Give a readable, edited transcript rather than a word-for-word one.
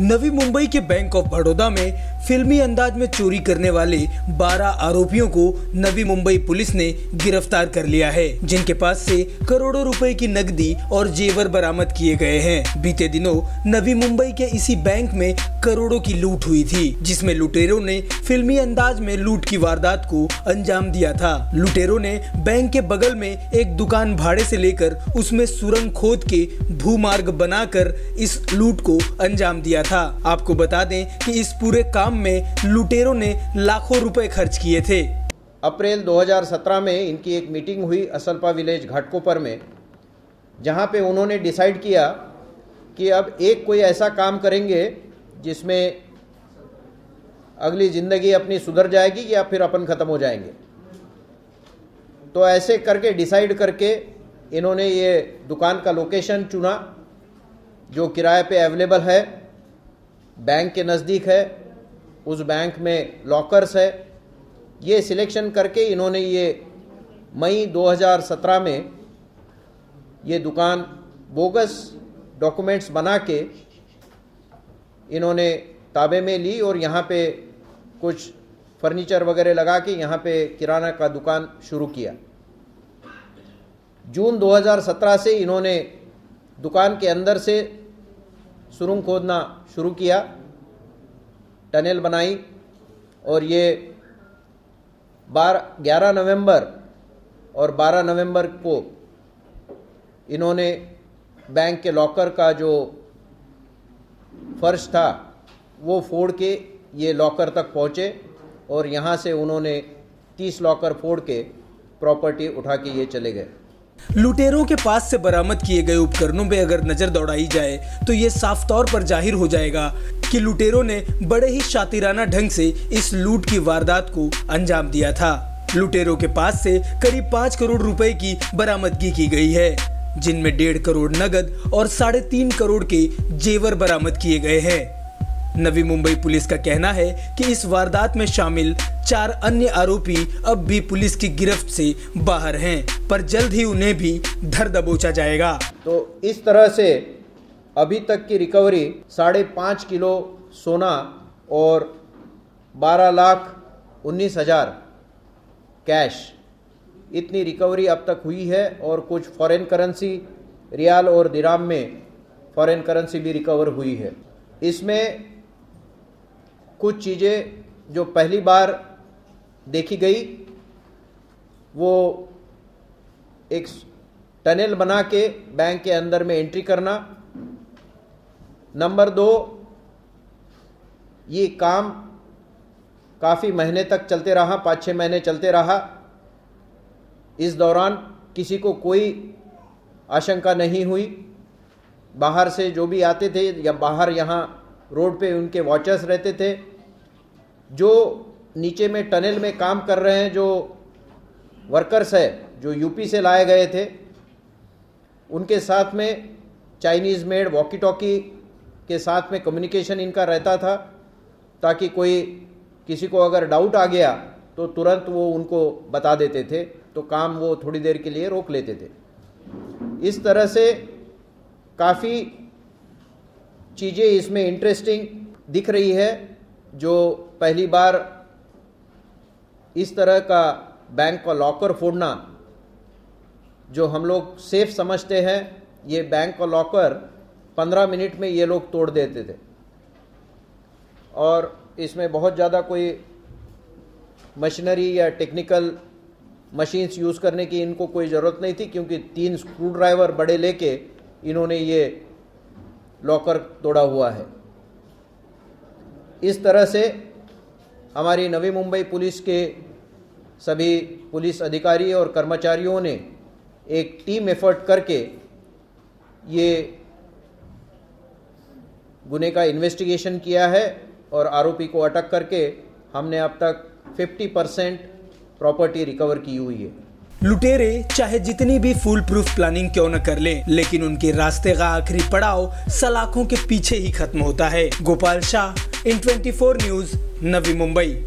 नवी मुंबई के bank of Baroda में फिल्मी अंदाज में चोरी करने वाले 12 आरोपियों को नवी मुंबई पुलिस ने गिरफ्तार कर लिया है, जिनके पास से करोड़ों रुपए की नकदी और जेवर बरामद किए गए हैं। बीते दिनों नवी मुंबई के इसी बैंक में करोड़ों की लूट हुई थी, जिसमें लुटेरों ने फिल्मी अंदाज में लूट की वारदात को अंजाम दिया था। लुटेरों ने बैंक के बगल में एक दुकान भाड़े से लेकर उसमें सुरंग खोद के भूमार्ग बनाकर इस लूट को अंजाम दिया था। आपको बता दें कि इस पूरे काम में लुटेरों ने लाखों रुपए खर्च किए थे। अप्रैल 2017 में इनकी एक मीटिंग हुई असलपा विलेज घाटकोपर में, जहां पे उन्होंने डिसाइड किया कि अब एक कोई ऐसा काम करेंगे जिसमें अगली ज़िंदगी अपनी सुधर जाएगी या फिर अपन ख़त्म हो जाएंगे। तो ऐसे करके डिसाइड करके इन्होंने ये दुकान का लोकेशन चुना जो किराए पे अवेलेबल है, बैंक के नज़दीक है, उस बैंक में लॉकर्स है। ये सिलेक्शन करके इन्होंने ये मई 2017 में ये दुकान बोगस डॉक्यूमेंट्स बना के इन्होंने ताबे में ली और यहाँ पे कुछ फर्नीचर वगैरह लगा के यहाँ पे किराना का दुकान शुरू किया। जून 2017 से इन्होंने दुकान के अंदर से सुरंग खोदना शुरू किया, टनल बनाई और ये 11 नवंबर और 12 नवंबर को इन्होंने बैंक के लॉकर का जो फर्श था वो फोड़ के ये लॉकर तक पहुँचे और यहाँ से उन्होंने 30 लॉकर फोड़ के प्रॉपर्टी उठा के ये चले गए। लुटेरों के पास से बरामद किए गए उपकरणों पे अगर नजर दौड़ाई जाए तो ये साफ तौर पर जाहिर हो जाएगा कि लुटेरों ने बड़े ही शातिराना ढंग से इस लूट की वारदात को अंजाम दिया था। लुटेरों के पास से करीब 5 करोड़ रुपए की बरामदगी की गई है, जिनमें 1.5 करोड़ नगद और 3.5 करोड़ के जेवर बरामद किए गए हैं। नवी मुंबई पुलिस का कहना है कि इस वारदात में शामिल 4 अन्य आरोपी अब भी पुलिस की गिरफ्त से बाहर हैं, पर जल्द ही उन्हें भी धर दबोचा जाएगा। तो इस तरह से अभी तक की रिकवरी 5.5 किलो सोना और 12,19,000 कैश, इतनी रिकवरी अब तक हुई है। और कुछ फॉरेन करेंसी, रियाल और दिराम में फॉरेन करेंसी भी रिकवर हुई है। इसमें कुछ चीज़ें जो पहली बार देखी गई, वो एक टनल बना के बैंक के अंदर में एंट्री करना। नंबर 2, ये काम काफ़ी महीने तक चलते रहा, 5-6 महीने चलते रहा। इस दौरान किसी को कोई आशंका नहीं हुई। बाहर से जो भी आते थे या बाहर यहाँ रोड पे उनके वॉचर्स रहते थे। जो नीचे में टनल में काम कर रहे हैं, जो वर्कर्स है जो यूपी से लाए गए थे, उनके साथ में चाइनीज़ मेड वॉकी टॉकी के साथ में कम्युनिकेशन इनका रहता था, ताकि कोई किसी को अगर डाउट आ गया तो तुरंत वो उनको बता देते थे, तो काम वो थोड़ी देर के लिए रोक लेते थे। इस तरह से काफ़ी चीज़ें इसमें इंटरेस्टिंग दिख रही है, जो पहली बार इस तरह का बैंक का लॉकर फोड़ना, जो हम लोग सेफ समझते हैं, ये बैंक का लॉकर 15 मिनट में ये लोग तोड़ देते थे। और इसमें बहुत ज़्यादा कोई मशीनरी या टेक्निकल मशीन्स यूज़ करने की इनको कोई ज़रूरत नहीं थी, क्योंकि 3 स्क्रू ड्राइवर बड़े लेके इन्होंने ये लॉकर तोड़ा हुआ है। इस तरह से हमारी नवी मुंबई पुलिस के सभी पुलिस अधिकारी और कर्मचारियों ने एक टीम एफर्ट करके ये गुने का इन्वेस्टिगेशन किया है और आरोपी को अटक करके हमने अब तक 50% प्रॉपर्टी रिकवर की हुई है। लुटेरे चाहे जितनी भी फुल प्रूफ प्लानिंग क्यों न कर लें, लेकिन उनके रास्ते का आखिरी पड़ाव सलाखों के पीछे ही खत्म होता है। गोपाल शाह, इन 24 न्यूज़, नवी मुंबई।